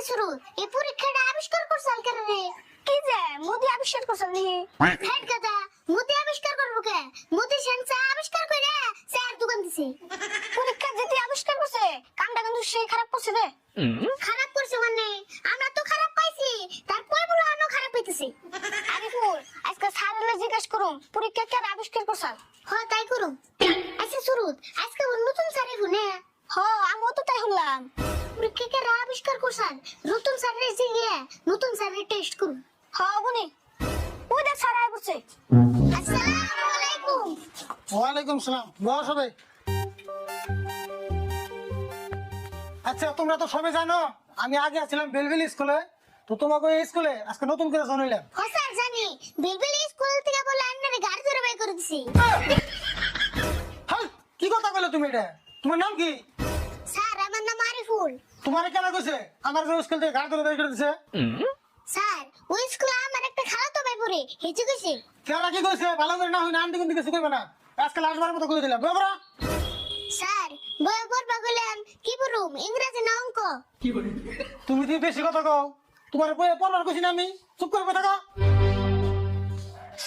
শুরু এই পরীক্ষাটা আবিষ্কার করছাল কেন রে? কি যে মোদি আবিষ্কার করছেন নি? হেড গাদা মোদি আবিষ্কার করবো কে? মোদি সেন্সা আবিষ্কার কইরা চার দোকান দিছে। পরীক্ষা যেতে আবিষ্কার করছে কামটা কিন্তু সে খারাপ করছে রে। খারাপ করছে মানে আমরা তো খারাপ পাইছি, তার কই বড় আনো খারাপ পাইতেছে। আরিফুল আজকে স্যারলে জিজ্ঞেস করুম পরীক্ষা কে আবিষ্কার করছাল। হয় তাই করুম। আচ্ছা শুরু আজকে ওর নতুন স্যারের হুনে আমিও তো তাই হলাম। পরীক্ষা কে আবিষ্কার করছাল নতুন স্যারের জিগে নতুন স্যারের টেস্ট করুম। বনি ওই দেখ স্যার আই বসে। আসসালামু আলাইকুম। ওয়ালাইকুম সালাম। বস সবাই। আচ্ছা তোমরা তো সবাই জানো আমি আগে ছিলাম বেলবেল স্কুলে, তো তোমাকে এই স্কুলে আজকে নতুন করে জানাইলাম। হ্যাঁ স্যার জানি, বিলবিল স্কুল থেকে বলে আন্নারে গাড়ি ধরে বাই করে দিছি। হাই কি কথা বলে তুমি? এটা তোমার নাম কি? স্যার আমার নাম আরিফুল। তোমার কেন কইছে আমার যে স্কুল থেকে গাড়ি ধরে বের করে দিছে? স্যার ওই স্কুলে আমার একটা খালাতো ভাই পড়ে, হেজে কইছে। কেন কি কইছে? ভালো করে না হই না আন্টি কোন দিকে কইবে না, আজকে লাস্টবারের মতো কই দিলাম বাবা। স্যার বই পড়বা কইলাম কি পড়ুম, ইংরেজি না অঙ্ক? তুমি কি বেশি কথা কও? তোমার বই পড়ার কইছি না আমি, চুপ করে কথা কও।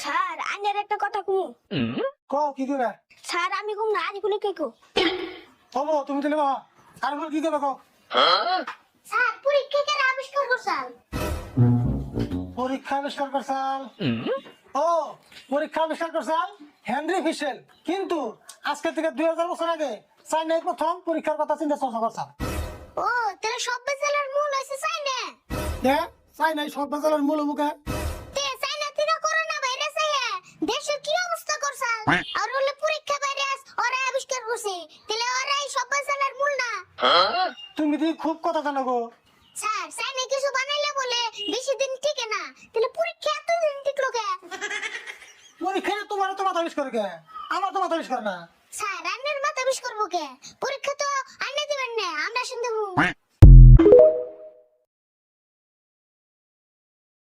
স্যার আইনের একটা কথা কমু। কও কি কইবা? স্যার আমি কম না আরিফুলে কে কো। হবো তুমি দিলে বাবা আর বল কি কইবা কও। স্যার পরীক্ষা কে আবিষ্কার করছাল? পরীক্ষা আবিষ্কার করছাল? ও পরীক্ষা আবিষ্কার করছাল হেনরি ফিশেল, কিন্তু আজকে থেকে 2000 বছর আগে চাইনায় প্রথম পরীক্ষার কথা চিন্তা চর্চা করছাল। ও তাহলে সব বেচালার মূল হইছে চাইনা। কে চাইনায় সব বাজারের মূল মুখে? তে চাইনা থেকে করোনা ভাইরাস আইয়া দেশের কি অবস্থা করছাল? আর হলে পরীক্ষা ভাইরাস ওরা আবিষ্কার করছে, তাহলে ওরাই সব বেচালার মূল না? তুমি কি খুব কথা জানো গো। স্যার চাইনা কিছু বানাইলে বলে বেশি দিন টিকে না, তাহলে পরীক্ষা এতদিন টিকলো কে? পরীক্ষা তোমার তো মাথা আবিষ্কার কে, আমার তো মাথা আবিষ্কার না। স্যার আন্নের মাথা বিষ করবো কে? পরীক্ষা তো আন্নে দিবেন না, আমরা শুনতে